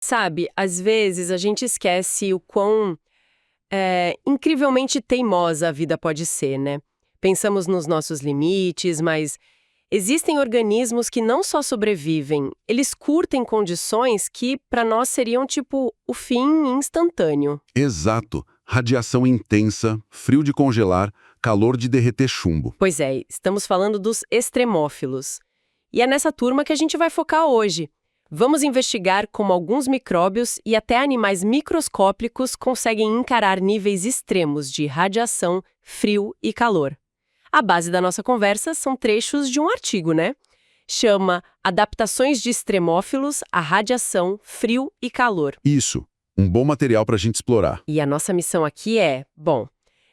Sabe, às vezes a gente esquece o quão incrivelmente teimosa a vida pode ser, né? Pensamos nos nossos limites, mas existem organismos que não só sobrevivem, eles curtem condições que para nós seriam tipo o fim instantâneo. Exato. Radiação intensa, frio de congelar, calor de derreter chumbo. Pois é, estamos falando dos extremófilos. E é nessa turma que a gente vai focar hoje. Vamos investigar como alguns micróbios e até animais microscópicos conseguem encarar níveis extremos de radiação, frio e calor. A base da nossa conversa são trechos de um artigo, né? Chama Adaptações de Extremófilos à Radiação, Frio e Calor. Isso. Um bom material para a gente explorar. E a nossa missão aqui é,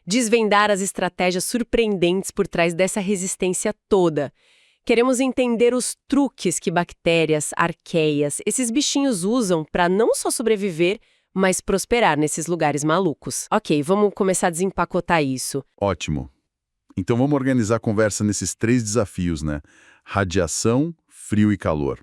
desvendar as estratégias surpreendentes por trás dessa resistência toda. Queremos entender os truques que bactérias, arqueias, esses bichinhos usam para não só sobreviver, mas prosperar nesses lugares malucos. Ok, vamos começar a desempacotar isso. Ótimo. Então vamos organizar a conversa nesses 3 desafios, né? Radiação, frio e calor.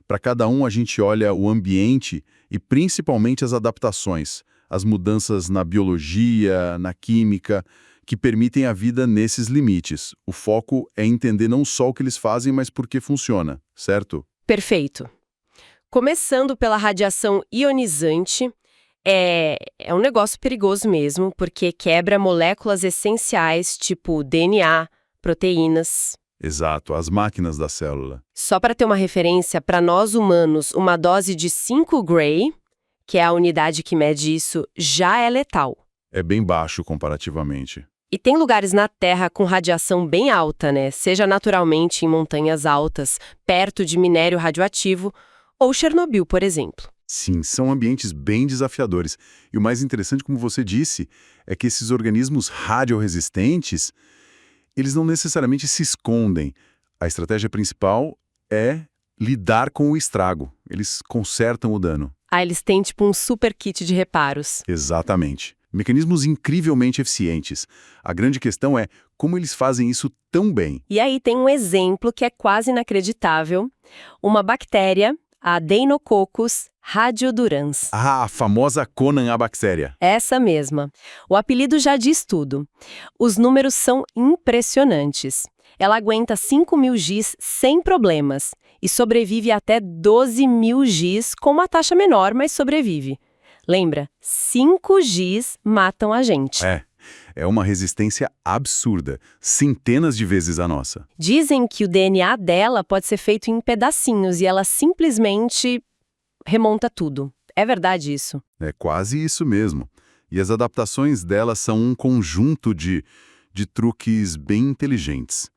Para cada um, a gente olha o ambiente e principalmente as adaptações, as mudanças na biologia, na química, que permitem a vida nesses limites. O foco é entender não só o que eles fazem, mas por que funciona, certo? Perfeito. Começando pela radiação ionizante, é um negócio perigoso mesmo, porque quebra moléculas essenciais, tipo DNA, proteínas. Exato, as máquinas da célula. Só para ter uma referência, para nós humanos, uma dose de 5 Gray, que é a unidade que mede isso, já é letal. É bem baixo comparativamente. E tem lugares na Terra com radiação bem alta, né? Seja naturalmente em montanhas altas, perto de minério radioativo, ou Chernobyl, por exemplo. Sim, são ambientes bem desafiadores. E o mais interessante, como você disse, é que esses organismos radioresistentes, eles não necessariamente se escondem. A estratégia principal é lidar com o estrago. Eles consertam o dano. Ah, eles têm tipo um super kit de reparos. Exatamente. Mecanismos incrivelmente eficientes. A grande questão é como eles fazem isso tão bem. E aí tem um exemplo que é quase inacreditável. Uma bactéria, a Deinococcus radiodurans. Ah, a famosa Conan a bactéria. Essa mesma. O apelido já diz tudo. Os números são impressionantes. Ela aguenta 5.000 Gs sem problemas e sobrevive até 12.000 Gs com uma taxa menor, mas sobrevive. Lembra, 5 Gs matam a gente. É uma resistência absurda, centenas de vezes a nossa. Dizem que o DNA dela pode ser feito em pedacinhos e ela simplesmente remonta tudo. É verdade isso? É quase isso mesmo. E as adaptações dela são um conjunto de truques bem inteligentes.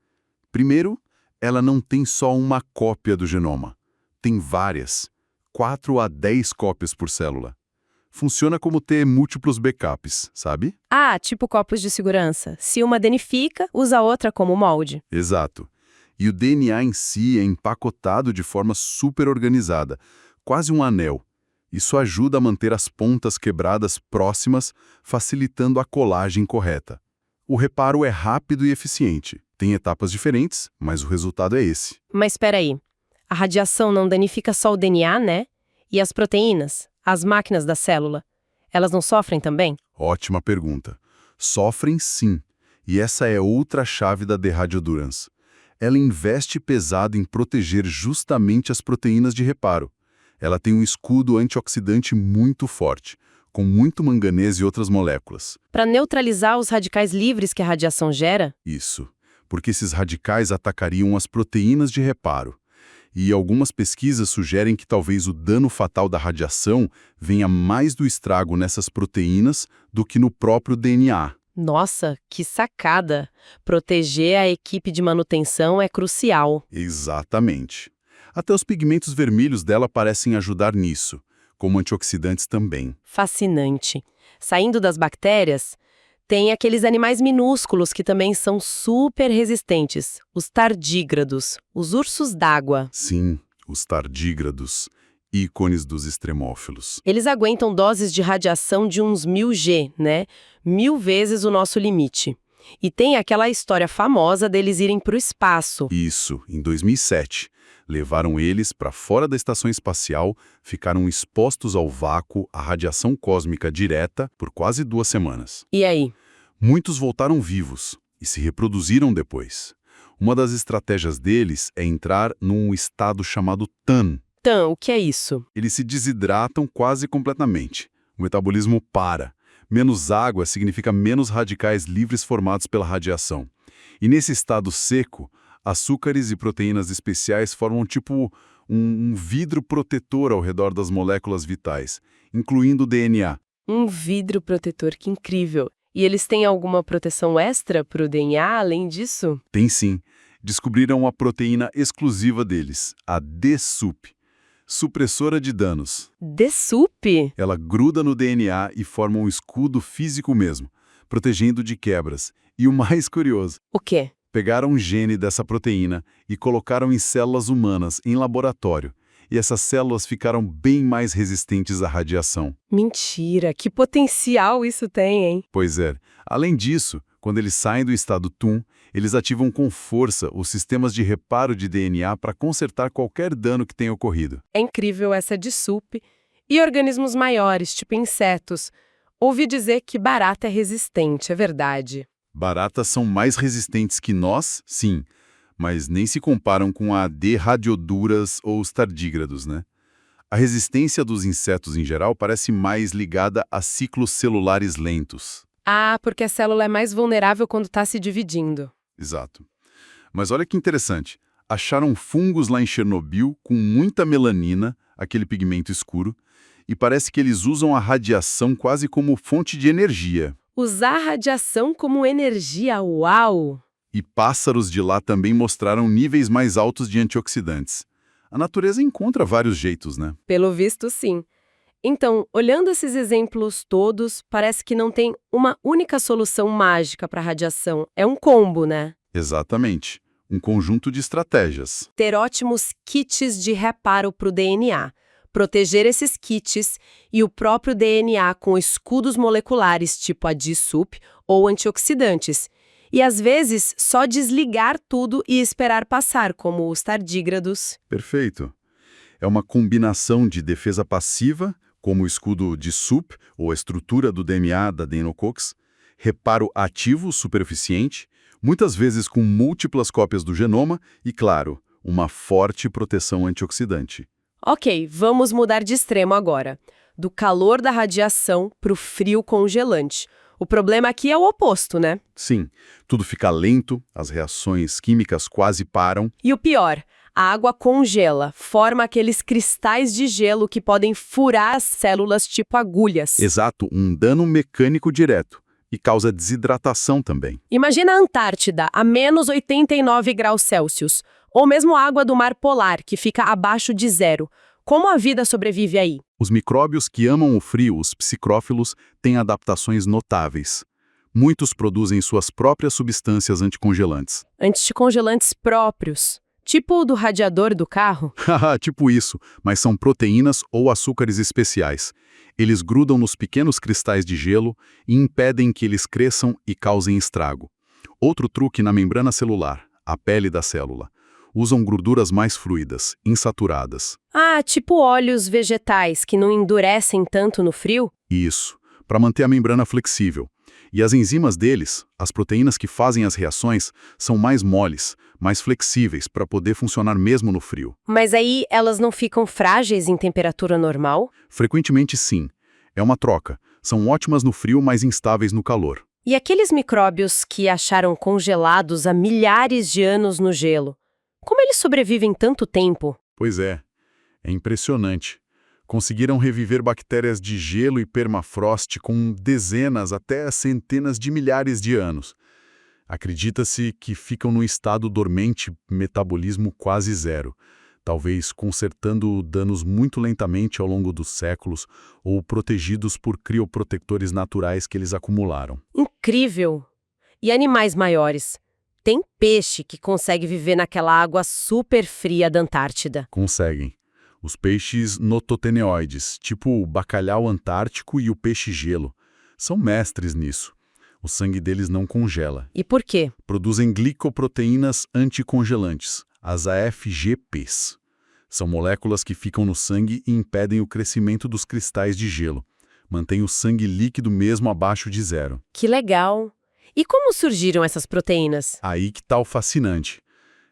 Primeiro, ela não tem só uma cópia do genoma. Tem várias, 4 a 10 cópias por célula. Funciona como ter múltiplos backups, sabe? Ah, tipo copos de segurança. Se uma danifica, usa a outra como molde. Exato. E o DNA em si é empacotado de forma super organizada, quase um anel. Isso ajuda a manter as pontas quebradas próximas, facilitando a colagem correta. O reparo é rápido e eficiente. Tem etapas diferentes, mas o resultado é esse. Mas espera aí. A radiação não danifica só o DNA, né? E as proteínas? As máquinas da célula, elas não sofrem também? Ótima pergunta. Sofrem sim, e essa é outra chave da derradiodurans. Ela investe pesado em proteger justamente as proteínas de reparo. Ela tem um escudo antioxidante muito forte, com muito manganês e outras moléculas. Para neutralizar os radicais livres que a radiação gera? Isso, porque esses radicais atacariam as proteínas de reparo. E algumas pesquisas sugerem que talvez o dano fatal da radiação venha mais do estrago nessas proteínas do que no próprio DNA. Nossa, que sacada! Proteger a equipe de manutenção é crucial. Exatamente. Até os pigmentos vermelhos dela parecem ajudar nisso, como antioxidantes também. Fascinante. Saindo das bactérias, tem aqueles animais minúsculos que também são super resistentes, os tardígrados, os ursos d'água. Sim, os tardígrados, ícones dos extremófilos. Eles aguentam doses de radiação de uns 1000 G, né? 1000 vezes o nosso limite. E tem aquela história famosa deles irem para o espaço. Isso, em 2007. Levaram eles para fora da estação espacial, ficaram expostos ao vácuo, à radiação cósmica direta, por quase 2 semanas. E aí? Muitos voltaram vivos e se reproduziram depois. Uma das estratégias deles é entrar num estado chamado TAN. Então, o que é isso? Eles se desidratam quase completamente. O metabolismo para. Menos água significa menos radicais livres formados pela radiação. E nesse estado seco, açúcares e proteínas especiais formam tipo um vidro protetor ao redor das moléculas vitais, incluindo o DNA. Um vidro protetor, que incrível. E eles têm alguma proteção extra para o DNA além disso? Tem sim. Descobriram uma proteína exclusiva deles, a D-sup, supressora de danos. D-sup? Ela gruda no DNA e forma um escudo físico mesmo, protegendo de quebras. E o mais curioso, O quê? pegaram um gene dessa proteína e colocaram em células humanas, em laboratório. E essas células ficaram bem mais resistentes à radiação. Mentira, que potencial isso tem, hein? Pois é. Além disso, quando eles saem do estado TUN, eles ativam com força os sistemas de reparo de DNA para consertar qualquer dano que tenha ocorrido. É incrível essa D-sup. E organismos maiores, tipo insetos. Ouvi dizer que barata é resistente, é verdade. Baratas são mais resistentes que nós, sim, mas nem se comparam com a D radioduras ou os tardígrados, né? A resistência dos insetos em geral parece mais ligada a ciclos celulares lentos. Ah, porque a célula é mais vulnerável quando está se dividindo. Exato. Mas olha que interessante. Acharam fungos lá em Chernobyl com muita melanina, aquele pigmento escuro, e parece que eles usam a radiação quase como fonte de energia. Usar radiação como energia, uau! E pássaros de lá também mostraram níveis mais altos de antioxidantes. A natureza encontra vários jeitos, né? Pelo visto, sim. Então, olhando esses exemplos todos, parece que não tem uma única solução mágica para a radiação. É um combo, né? Exatamente. Um conjunto de estratégias. Ter ótimos kits de reparo para o DNA. Proteger esses kits e o próprio DNA com escudos moleculares tipo a D-sup ou antioxidantes. E às vezes só desligar tudo e esperar passar, como os tardígrados. Perfeito. É uma combinação de defesa passiva, como o escudo D-sup ou a estrutura do DNA da Deinococcus, reparo ativo supereficiente, muitas vezes com múltiplas cópias do genoma e, claro, uma forte proteção antioxidante. Ok, vamos mudar de extremo agora. Do calor da radiação para o frio congelante. O problema aqui é o oposto, né? Sim, tudo fica lento, as reações químicas quase param. E o pior, a água congela, forma aqueles cristais de gelo que podem furar as células tipo agulhas. Exato, um dano mecânico direto. E causa desidratação também. Imagina a Antártida a menos 89 graus Celsius. Ou mesmo a água do mar polar, que fica abaixo de 0. Como a vida sobrevive aí? Os micróbios que amam o frio, os psicrófilos, têm adaptações notáveis. Muitos produzem suas próprias substâncias anticongelantes. Anticongelantes próprios. Tipo o do radiador do carro? Haha, tipo isso, mas são proteínas ou açúcares especiais. Eles grudam nos pequenos cristais de gelo e impedem que eles cresçam e causem estrago. Outro truque na membrana celular, a pele da célula. Usam gorduras mais fluidas, insaturadas. Ah, tipo óleos vegetais que não endurecem tanto no frio? Isso, para manter a membrana flexível. E as enzimas deles, as proteínas que fazem as reações, são mais moles, mais flexíveis para poder funcionar mesmo no frio. Mas aí elas não ficam frágeis em temperatura normal? Frequentemente sim. É uma troca. São ótimas no frio, mas instáveis no calor. E aqueles micróbios que acharam congelados há milhares de anos no gelo? Como eles sobrevivem tanto tempo? Pois é impressionante. Conseguiram reviver bactérias de gelo e permafrost com dezenas até centenas de milhares de anos. Acredita-se que ficam no estado dormente, metabolismo quase zero, talvez consertando danos muito lentamente ao longo dos séculos ou protegidos por crioprotetores naturais que eles acumularam. Incrível! E animais maiores? Tem peixe que consegue viver naquela água super fria da Antártida. Conseguem. Os peixes nototeneoides, tipo o bacalhau antártico e o peixe-gelo, são mestres nisso. O sangue deles não congela. E por quê? Produzem glicoproteínas anticongelantes, as AFGPs. São moléculas que ficam no sangue e impedem o crescimento dos cristais de gelo. Mantém o sangue líquido mesmo abaixo de zero. Que legal! E como surgiram essas proteínas? Aí que tá o fascinante.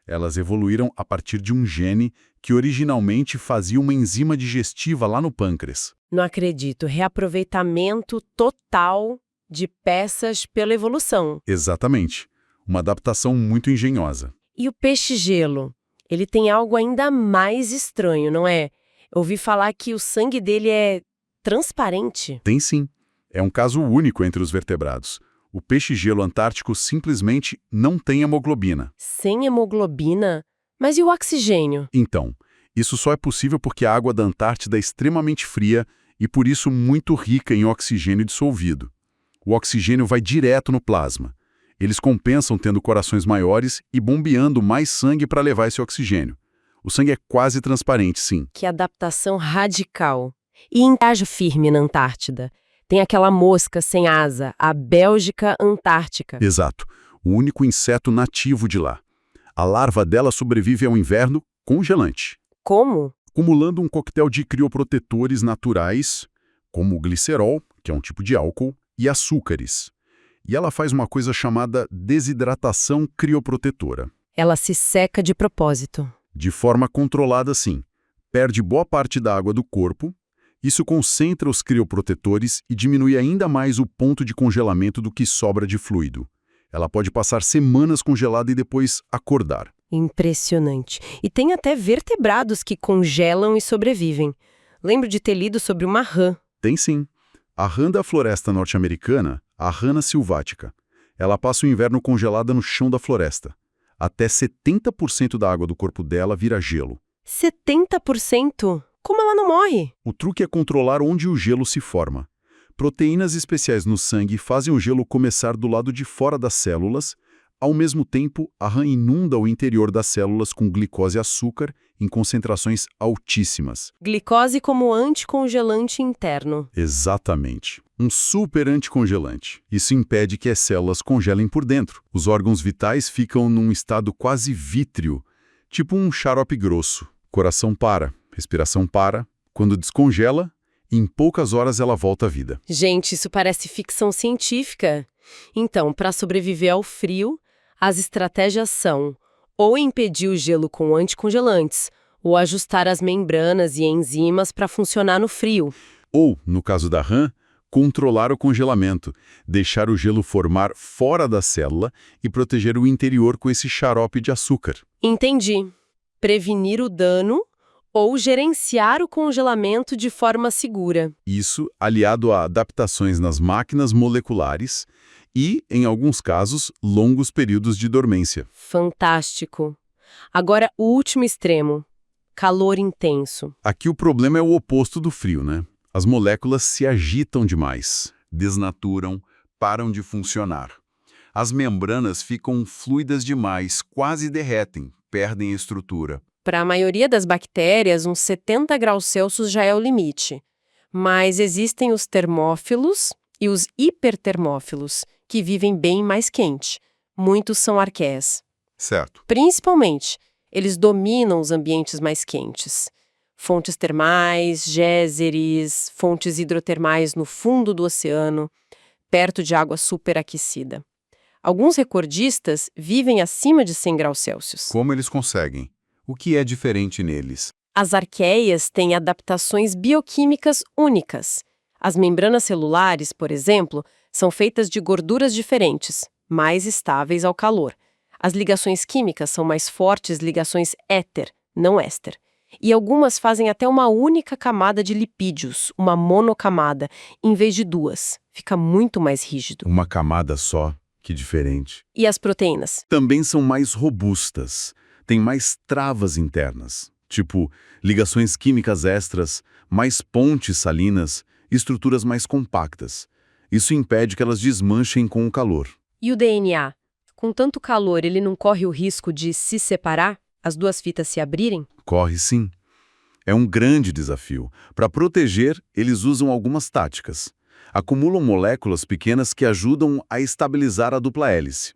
Elas evoluíram a partir de um gene que originalmente fazia uma enzima digestiva lá no pâncreas. Não acredito. Reaproveitamento total de peças pela evolução. Exatamente. Uma adaptação muito engenhosa. E o peixe-gelo? Ele tem algo ainda mais estranho, não é? Eu ouvi falar que o sangue dele é transparente. Tem sim. É um caso único entre os vertebrados. O peixe-gelo antártico simplesmente não tem hemoglobina. Sem hemoglobina? Mas e o oxigênio? Então, isso só é possível porque a água da Antártida é extremamente fria e por isso muito rica em oxigênio dissolvido. O oxigênio vai direto no plasma. Eles compensam tendo corações maiores e bombeando mais sangue para levar esse oxigênio. O sangue é quase transparente, sim. Que adaptação radical. E engajo firme na Antártida. Tem aquela mosca sem asa, a Bélgica antártica. Exato. O único inseto nativo de lá. A larva dela sobrevive ao inverno congelante, Como? acumulando um coquetel de crioprotetores naturais, como o glicerol, que é um tipo de álcool, e açúcares. E ela faz uma coisa chamada desidratação crioprotetora. Ela se seca de propósito. De forma controlada, sim. Perde boa parte da água do corpo, isso concentra os crioprotetores e diminui ainda mais o ponto de congelamento do que sobra de fluido. Ela pode passar semanas congelada e depois acordar. Impressionante. E tem até vertebrados que congelam e sobrevivem. Lembro de ter lido sobre uma rã. Tem sim. A rã da floresta norte-americana, a rana silvática. Ela passa o inverno congelada no chão da floresta. Até 70% da água do corpo dela vira gelo. 70%? Como ela não morre? O truque é controlar onde o gelo se forma. Proteínas especiais no sangue fazem o gelo começar do lado de fora das células. Ao mesmo tempo, a rã inunda o interior das células com glicose e açúcar em concentrações altíssimas. Glicose como anticongelante interno. Exatamente. Um super anticongelante. Isso impede que as células congelem por dentro. Os órgãos vitais ficam num estado quase vítreo, tipo um xarope grosso. Coração para, respiração para. Quando descongela, em poucas horas ela volta à vida. Gente, isso parece ficção científica. Então, para sobreviver ao frio, as estratégias são ou impedir o gelo com anticongelantes, ou ajustar as membranas e enzimas para funcionar no frio. Ou, no caso da rã, controlar o congelamento, deixar o gelo formar fora da célula e proteger o interior com esse xarope de açúcar. Entendi. Prevenir o dano ou gerenciar o congelamento de forma segura. Isso aliado a adaptações nas máquinas moleculares e, em alguns casos, longos períodos de dormência. Fantástico. Agora, o último extremo. Calor intenso. Aqui o problema é o oposto do frio, né? As moléculas se agitam demais, desnaturam, param de funcionar. As membranas ficam fluidas demais, quase derretem, perdem a estrutura. Para a maioria das bactérias, uns 70 graus Celsius já é o limite. Mas existem os termófilos e os hipertermófilos, que vivem bem mais quente. Muitos são arqueias. Certo. Principalmente, eles dominam os ambientes mais quentes. Fontes termais, géseres, fontes hidrotermais no fundo do oceano, perto de água superaquecida. Alguns recordistas vivem acima de 100 graus Celsius. Como eles conseguem? O que é diferente neles? As arqueias têm adaptações bioquímicas únicas. As membranas celulares, por exemplo, são feitas de gorduras diferentes, mais estáveis ao calor. As ligações químicas são mais fortes ligações éter, não éster. E algumas fazem até uma única camada de lipídios, uma monocamada, em vez de duas. Fica muito mais rígido. Uma camada só, que diferente. E as proteínas? Também são mais robustas, têm mais travas internas, tipo ligações químicas extras, mais pontes salinas, estruturas mais compactas. Isso impede que elas desmanchem com o calor. E o DNA? Com tanto calor, ele não corre o risco de se separar? As duas fitas se abrirem? Corre sim. É um grande desafio. Para proteger, eles usam algumas táticas. Acumulam moléculas pequenas que ajudam a estabilizar a dupla hélice.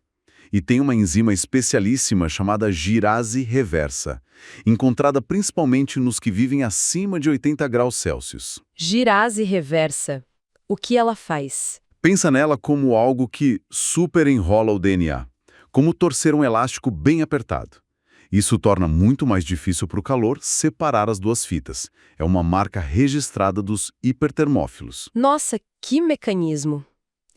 E tem uma enzima especialíssima chamada girase reversa, encontrada principalmente nos que vivem acima de 80 graus Celsius. Girase reversa. O que ela faz? Pensa nela como algo que super enrola o DNA, como torcer um elástico bem apertado. Isso torna muito mais difícil para o calor separar as duas fitas. É uma marca registrada dos hipertermófilos. Nossa, que mecanismo!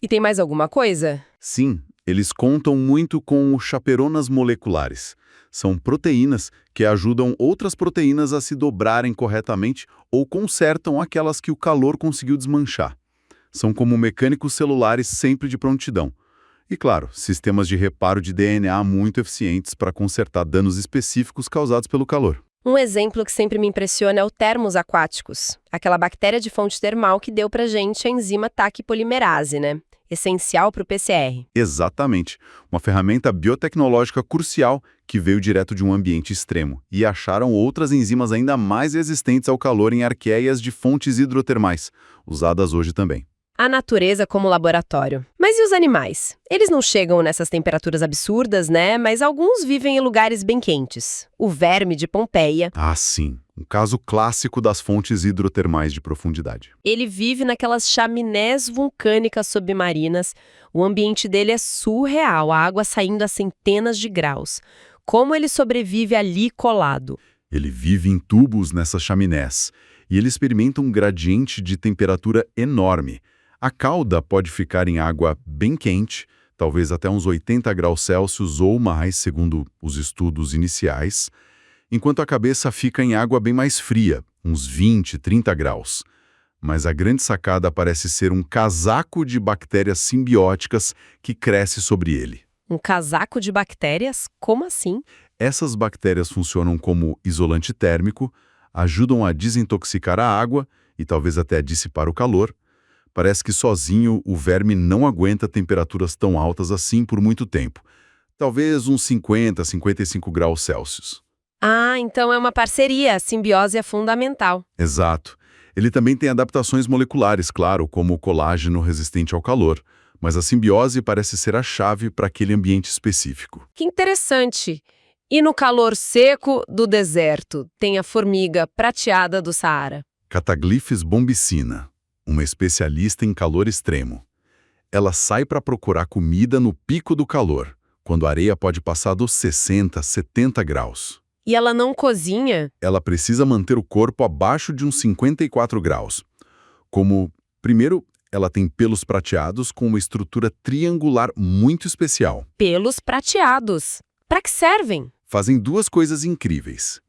E tem mais alguma coisa? Sim, eles contam muito com os chaperonas moleculares. São proteínas que ajudam outras proteínas a se dobrarem corretamente ou consertam aquelas que o calor conseguiu desmanchar. São como mecânicos celulares sempre de prontidão. E, claro, sistemas de reparo de DNA muito eficientes para consertar danos específicos causados pelo calor. Um exemplo que sempre me impressiona é o termos aquáticos, aquela bactéria de fonte termal que deu pra gente a enzima Taq polimerase, né? Essencial para o PCR. Exatamente. Uma ferramenta biotecnológica crucial que veio direto de um ambiente extremo. E acharam outras enzimas ainda mais resistentes ao calor em arqueias de fontes hidrotermais, usadas hoje também. A natureza como laboratório. Mas e os animais? Eles não chegam nessas temperaturas absurdas, né? Mas alguns vivem em lugares bem quentes. O verme de Pompeia. Ah, sim. Um caso clássico das fontes hidrotermais de profundidade. Ele vive naquelas chaminés vulcânicas submarinas. O ambiente dele é surreal, a água saindo a centenas de graus. Como ele sobrevive ali colado? Ele vive em tubos nessas chaminés. E ele experimenta um gradiente de temperatura enorme. A cauda pode ficar em água bem quente, talvez até uns 80 graus Celsius ou mais, segundo os estudos iniciais, enquanto a cabeça fica em água bem mais fria, uns 20, 30 graus. Mas a grande sacada parece ser um casaco de bactérias simbióticas que cresce sobre ele. Um casaco de bactérias? Como assim? Essas bactérias funcionam como isolante térmico, ajudam a desintoxicar a água e talvez até a dissipar o calor. Parece que sozinho o verme não aguenta temperaturas tão altas assim por muito tempo. Talvez uns 50, 55 graus Celsius. Ah, então é uma parceria, a simbiose é fundamental. Exato. Ele também tem adaptações moleculares, claro, como o colágeno resistente ao calor. Mas a simbiose parece ser a chave para aquele ambiente específico. Que interessante. E no calor seco do deserto, tem a formiga prateada do Saara. Cataglyphis bombicina, uma especialista em calor extremo. Ela sai para procurar comida no pico do calor, quando a areia pode passar dos 60, 70 graus. E ela não cozinha? Ela precisa manter o corpo abaixo de uns 54 graus. Primeiro, ela tem pelos prateados com uma estrutura triangular muito especial. Pelos prateados. Para que servem? Fazem duas coisas incríveis.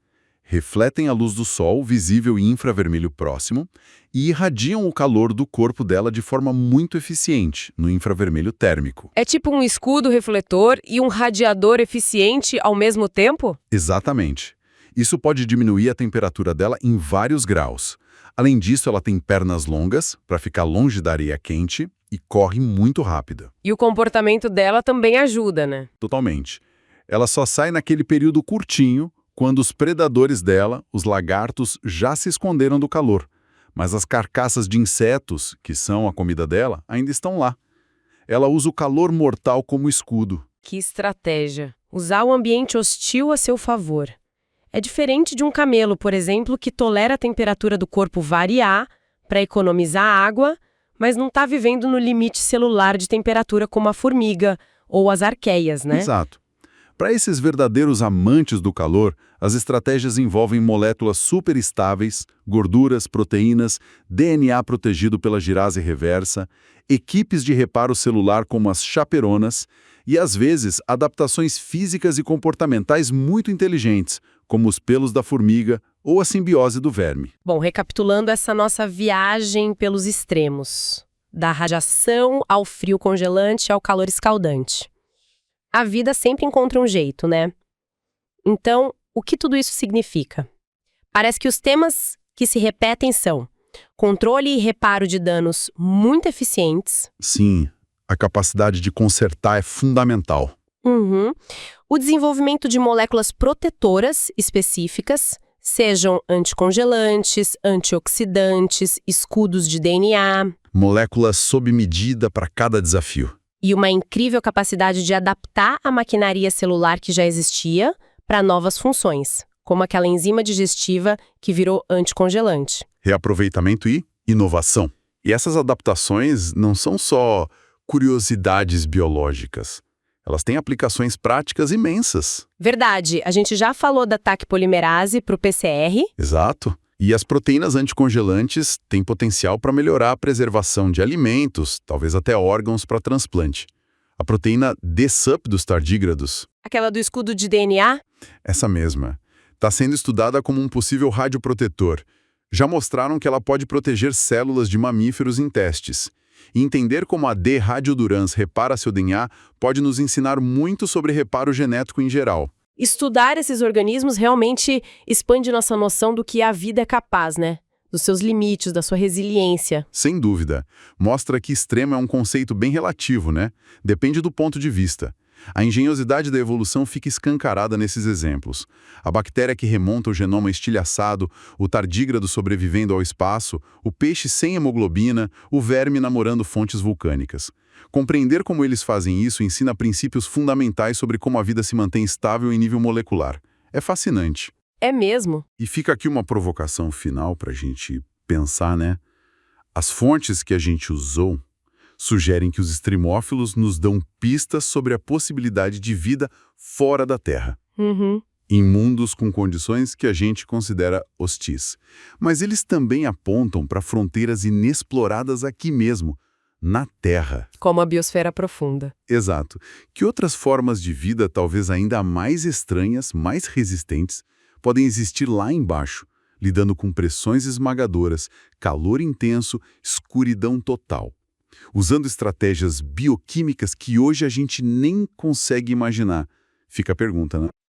Refletem a luz do sol, visível e infravermelho próximo, e irradiam o calor do corpo dela de forma muito eficiente, no infravermelho térmico. É tipo um escudo refletor e um radiador eficiente ao mesmo tempo? Exatamente. Isso pode diminuir a temperatura dela em vários graus. Além disso, ela tem pernas longas, para ficar longe da areia quente, e corre muito rápida. E o comportamento dela também ajuda, né? Totalmente. Ela só sai naquele período curtinho, quando os predadores dela, os lagartos, já se esconderam do calor. Mas as carcaças de insetos, que são a comida dela, ainda estão lá. Ela usa o calor mortal como escudo. Que estratégia! Usar o ambiente hostil a seu favor. É diferente de um camelo, por exemplo, que tolera a temperatura do corpo variar para economizar água, mas não está vivendo no limite celular de temperatura como a formiga ou as arqueias, né? Exato. Para esses verdadeiros amantes do calor, as estratégias envolvem moléculas superestáveis, gorduras, proteínas, DNA protegido pela girase reversa, equipes de reparo celular como as chaperonas e, às vezes, adaptações físicas e comportamentais muito inteligentes, como os pelos da formiga ou a simbiose do verme. Bom, recapitulando essa nossa viagem pelos extremos, da radiação ao frio congelante ao calor escaldante. A vida sempre encontra um jeito, né? Então, o que tudo isso significa? Parece que os temas que se repetem são controle e reparo de danos muito eficientes. Sim, a capacidade de consertar é fundamental. O desenvolvimento de moléculas protetoras específicas, sejam anticongelantes, antioxidantes, escudos de DNA. Moléculas sob medida para cada desafio. E uma incrível capacidade de adaptar a maquinaria celular que já existia para novas funções, como aquela enzima digestiva que virou anticongelante. Reaproveitamento e inovação. E essas adaptações não são só curiosidades biológicas. Elas têm aplicações práticas imensas. Verdade, a gente já falou da TAC polimerase para o PCR. Exato. E as proteínas anticongelantes têm potencial para melhorar a preservação de alimentos, talvez até órgãos para transplante. A proteína DSUP dos tardígrados, Aquela do escudo de DNA? essa mesma, está sendo estudada como um possível radioprotetor. Já mostraram que ela pode proteger células de mamíferos em testes. E entender como a D-radiodurans repara seu DNA pode nos ensinar muito sobre reparo genético em geral. Estudar esses organismos realmente expande nossa noção do que a vida é capaz, né? Dos seus limites, da sua resiliência. Sem dúvida. Mostra que extremo é um conceito bem relativo, né? Depende do ponto de vista. A engenhosidade da evolução fica escancarada nesses exemplos. A bactéria que remonta o genoma estilhaçado, o tardígrado sobrevivendo ao espaço, o peixe sem hemoglobina, o verme namorando fontes vulcânicas. Compreender como eles fazem isso ensina princípios fundamentais sobre como a vida se mantém estável em nível molecular. É fascinante. É mesmo? E fica aqui uma provocação final para a gente pensar, né? As fontes que a gente usou sugerem que os extremófilos nos dão pistas sobre a possibilidade de vida fora da Terra, em mundos com condições que a gente considera hostis. Mas eles também apontam para fronteiras inexploradas aqui mesmo, na Terra. Como a biosfera profunda. Exato. Que outras formas de vida, talvez ainda mais estranhas, mais resistentes, podem existir lá embaixo, lidando com pressões esmagadoras, calor intenso, escuridão total. Usando estratégias bioquímicas que hoje a gente nem consegue imaginar. Fica a pergunta, né?